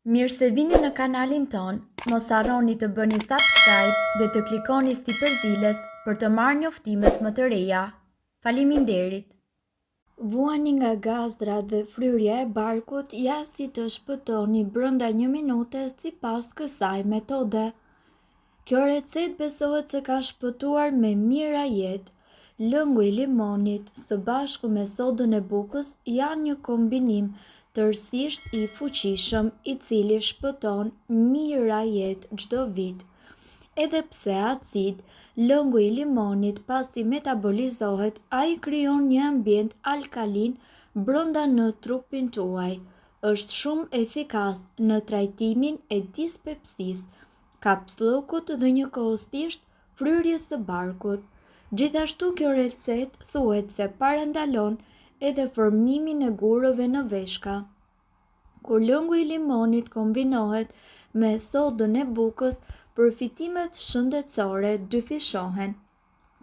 Mirë se vini në kanalin ton, mos harroni të bëni subscribe dhe të klikoni si përzieles për të marrë njoftimet më të reja. Faleminderit! Vuani nga gazdra dhe fryrja e barkut jasi të shpëtoni brënda 1 minute sipas kësaj metode. Kjo recet besohet se ka shpëtuar me mira jetë. Lëngu i limonit së bashku me sodën e bukës janë një kombinim tërësisht i fuqishëm i cili shpëton mira jetë çdo vit. Edhe pse acid, lëngu i limonit pasi metabolizohet, ai krijon një ambient alkalin brenda në trupin tuaj. Është shumë efikas në trajtimin e dispepsisë, kapsllokut dhe njëkohësisht fryrjes së barkut. Gjithashtu kjo recet thuhet se parandalon edhe formimin e gurëve në veshka. Kur lëngu i limonit kombinohet me sodën e bukës, përfitimet shëndetësore dyfishohen.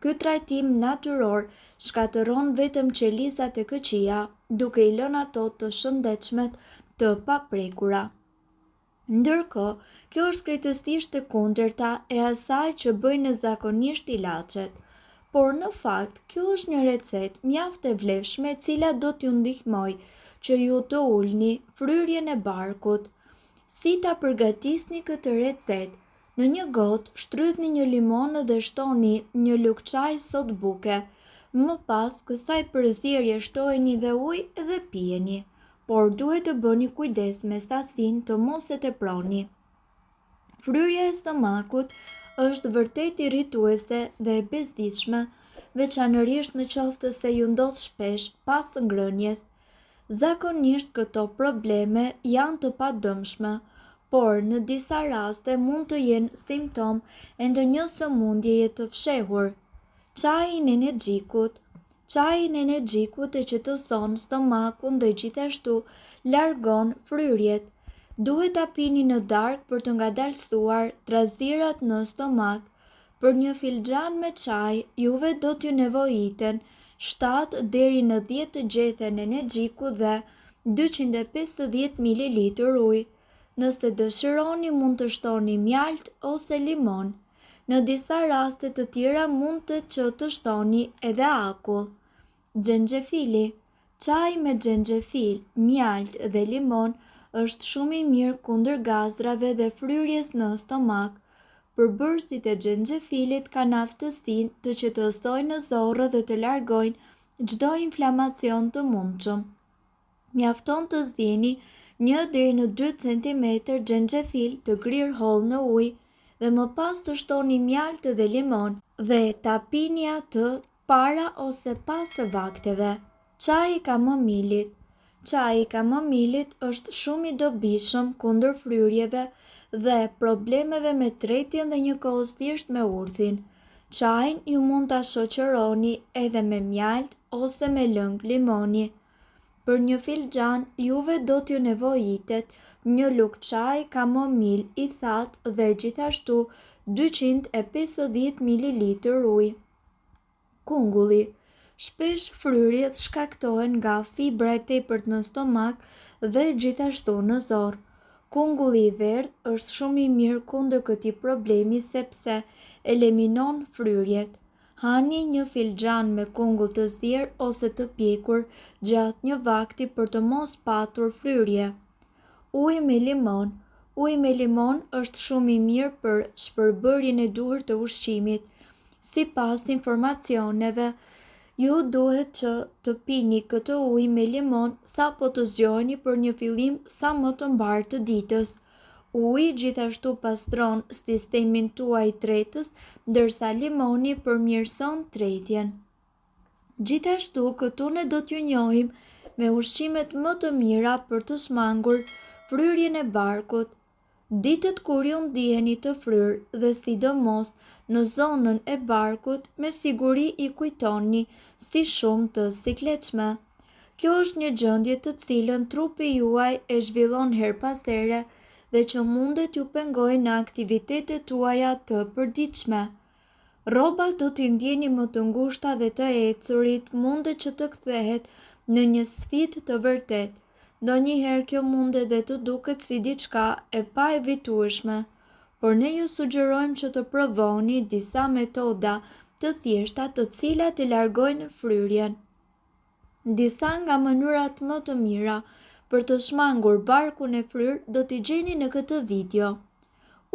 Ky trajtim natyror shkatëron vetëm qelisat e këqija, duke i lënë ato të shëndetshmet të paprekura. Ndërkohë, kjo është krejtësisht e kundërta e asaj që bëjnë zakonisht ilaçet. Por në fakt, kjo është një recet mjaft e vlefshme e cila do t'ju ndihmoj që ju të ulni fryrjen e barkut. Si ta përgatisni këtë recet? Në një gotë shtrydhni një limon dhe shtoni një lugë çaj sodë buke. Më pas kësaj përzierje shtojeni dhe ujë dhe pijeni, por duhet të bëni kujdes me sasinë të mos e teproni. Fryrja e stomakut është vërtet irrituese dhe e bezdishme, veçanërisht në qoftë se ju ndodh shpesh pas ngrënies. Zakonisht këto probleme janë të padëmshme, por në disa raste mund të jenë simptom e ndonjë sëmundjeje të fshehur. Çaji i energjikut. Çaji i energjikut e qetëson stomakun dhe gjithashtu largon fryrjet. Duhet ta pini në darkë për të ngadalësuar trazirat në stomak. Për një filxhan me çaj, juve do t'ju nevojiten 7 deri në 10 gjethe energjiku dhe 250 ml ujë. Nëse dëshironi mund të shtoni mjalt ose limon. Në disa raste të tjera mund të shtoni edhe akull. Xhenxhefili. Çaji me xhenxhefil, mjalt dhe limon është shumë i mirë kundër gazdrave dhe fryrjes në stomak. Përbërësit e xhenxhefilit kanë aftësinë të qetësojnë zorrë dhe të largojnë çdo inflamacion të mundshëm. Mjafton të zgjeni 1 deri në 2 cm xhenxhefil të grirë holl në ujë dhe më pas të shtoni mjalt dhe limon dhe ta pini atë para ose pas vakteve. Çaji i kamomilit. Çaji i kamomilit është shumë i dobishëm kundër fryrjeve dhe problemeve me tretjen dhe njëkohësisht me urdhin. Çajin ju mund ta shoqëroni edhe me mjalt ose me lëng limoni. Për një filxhan juve do t'ju nevojitet një lugë çaj kamomil i thatë dhe gjithashtu 250 ml ujë. Kungulli. Shpesh fryrjet shkaktohen nga fibra e tepërt në stomak dhe gjithashtu në zorë. Kungulli i verdhë është shumë i mirë kundër këtij problemi sepse eliminon fryrjet. Hani një filxhan me kungull të zier ose të pjekur gjatë një vakti për të mos patur fryrje. Uji me limon. Uji me limon është shumë i mirë për shpërbërjen e duhur të ushqimit. Sipas informacioneve, ju duhet që të pini këtë ujë me limon sapo të zgjoheni për një fillim sa më të mbar të ditës. Uji gjithashtu pastron sistemin tuaj tretës, ndërsa limoni përmirëson tretjen. Gjithashtu këtu ne do t'ju njohim me ushqimet më të mira për të shmangur fryrjen e barkut. Ditët kur ju ndiheni të fryrë dhe sidomos në zonën e barkut, me siguri i kujtoni si shumë të sikletshme. Kjo është një gjendje të cilën trupi juaj e zhvillon her pas here dhe që mundet ju pengojë në aktivitetet tuaja të përditshme. Rrobat do t'i ndjeni më të ngushta dhe të ecurit mundet që të kthehet në një sfidë të vërtetë. Ndonjëherë kjo mund edhe të duket si diçka e pa evitueshme, por ne ju sugjerojmë që të provoni disa metoda të thjeshta të cilat i largojnë fryrjen. Disa nga mënyrat më të mira për të shmangur barkun e fryr do t'i gjeni në këtë video.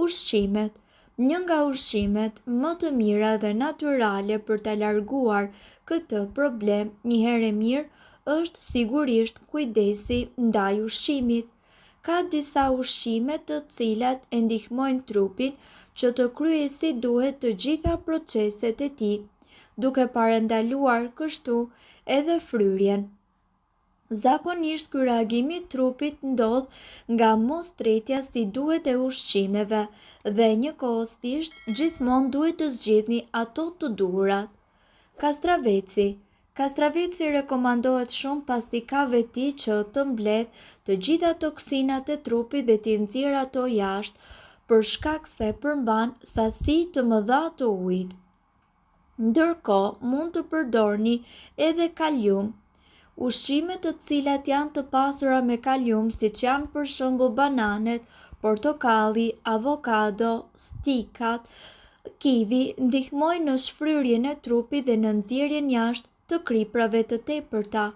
Ushqimet. Një nga ushqimet më të mira dhe natyrale për të larguar këtë problem një herë e mirë është sigurisht kujdesi ndaj ushqimit. Ka disa ushqime të cilat e ndihmojnë trupin që të kryejë si duhet të gjitha proceset e tij, duke parandaluar kështu edhe fryrjen. Zakonisht ky reagim i trupit ndodh nga mos tretja si duhet e ushqimeve dhe njëkohësisht gjithmonë duhet të zgjidhni ato të duhurat. Kastraveci. Kastraveci rekomandohet shumë pasi ka veti që të mbledh të gjitha toksinat e trupit dhe t'i nxjerrë ato jashtë për shkak se përmban sasi të mëdha të ujit. Ndërkohë mund të përdorni edhe kalium. Ushqime të cilat janë të pasura me kalium, siç janë për shembull bananet, portokalli, avokado, stikat, kivi, ndihmojnë në shfryrjen e trupit dhe në nxjerrjen jashtë të kriprave të tepërta.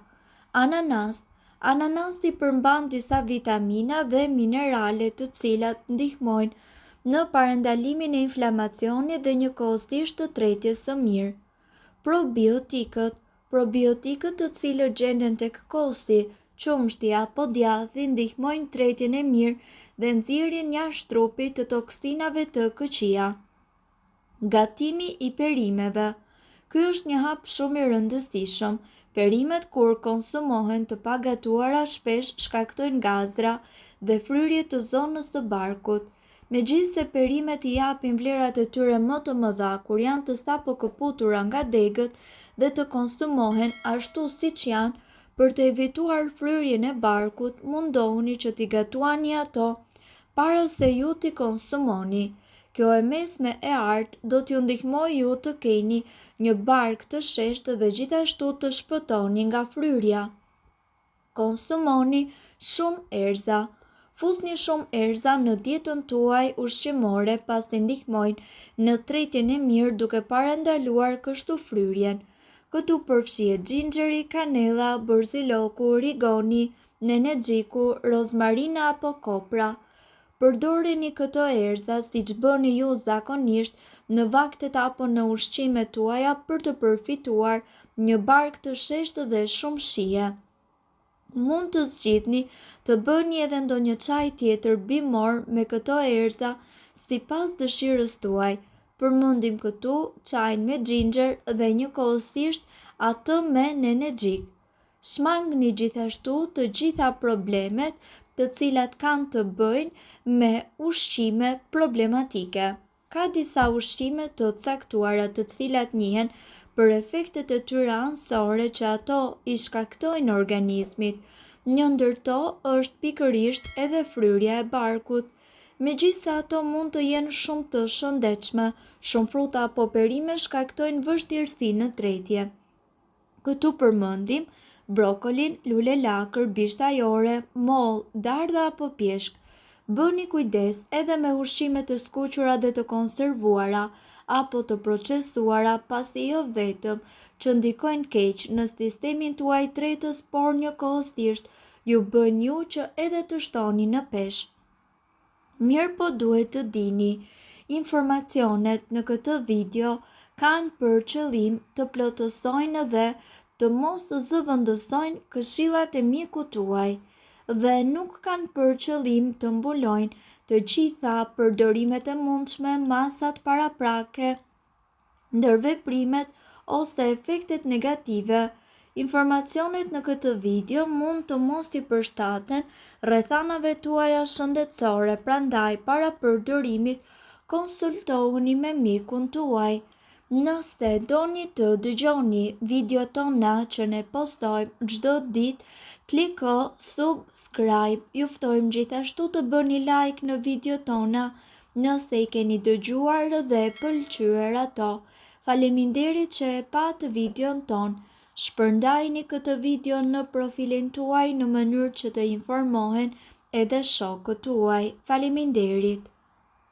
Ananas. Ananasi përmban disa vitamina dhe minerale të cilat ndihmojnë në parandalimin e inflamacionit dhe njëkohësisht të tretjes së mirë. Probiotikët. Probiotikët të cilët gjenden tek kosi, qumshti apo djathi ndihmojnë tretjen e mirë dhe nxjerrjen jashtë trupit të toksinave të këqija. Gatimi i perimeve. Ky është një hap shumë i rëndësishëm. Perimet kur konsumohen të pagatuara shpesh shkaktojnë gazra dhe fryrje të zonës së barkut. Megjithse perimet i japin vlerat e tyre më të mëdha kur janë të sapokëputura nga degët dhe të konsumohen ashtu siç janë, për të evituar fryrjen e barkut, mundohuni që t'i gatuani ato para se ju t'i konsumoni. Kjo e mesme e artë do t'ju ndihmojë ju të keni një bark të sheshtë dhe gjithashtu të shpëtoni nga fryrja. Konsumoni shumë erëza. Fusni shumë erëza në dietën tuaj ushqimore pasi ndihmojnë në tretjen e mirë duke parandaluar kështu fryrjen. Këtu përfshihet xhinxheri, kanella, borziloku, rigoni, nenexhiku, rozmarina apo kopra. Përdoreni këto erëza siç bëni ju zakonisht në vaktet apo në ushqimet tuaja për të përfituar një bark të sheshtë dhe shumë shije. Mund të zgjidhni të bëni edhe ndonjë çaj tjetër bimor me këto erëza sipas dëshirës tuaj. Përmendim këtu çajin me xhinxher dhe njëkohësisht atë me nenexhik. Shmangni gjithashtu të gjitha problemet të cilat kanë të bëjnë me ushqime problematike. Ka disa ushqime të caktuara të cilat njihen për efektet e tyre anësore që ato i shkaktojnë organizmit. Një ndër to është pikërisht edhe fryrja e barkut. Megjithse ato mund të jenë shumë të shëndetshme, shumë fruta apo perime shkaktojnë vështirësi në tretje. Këtu përmendim brokolin, lule lakër, bisht ajore, moll, dardha apo pjeshk. Bëni kujdes edhe me ushqimet e skuqura dhe të konservuara apo të procesuara, pasi jo vetëm që ndikojnë keq në sistemin tuaj tretës, por njëkohësisht ju bën ju që edhe të shtoni në peshë. Mirë po duhet të dini, informacionet në këtë video kanë për qëllim të plotësojnë dhe të mos të zëvendësojnë këshillat e mjekut tuaj dhe nuk kanë për qëllim të mbulojnë të gjitha përdorimet e mundshme, masat paraprake, ndërveprimet ose efektet negative. Informacionet në këtë video mund të mos t'i përshtaten rrethanave tuaja shëndetësore, prandaj para përdorimit konsultohuni me mjekun tuaj. Nëse doni të dëgjoni video tona që ne postojmë çdo ditë, kliko subscribe. Ju ftojmë gjithashtu të bëni like në video tona nëse i keni dëgjuar dhe pëlqyer ato. Faleminderit që e pat videon ton. Shpërndajini këtë video në profilin tuaj në mënyrë që të informohen edhe shokët tuaj. Faleminderit!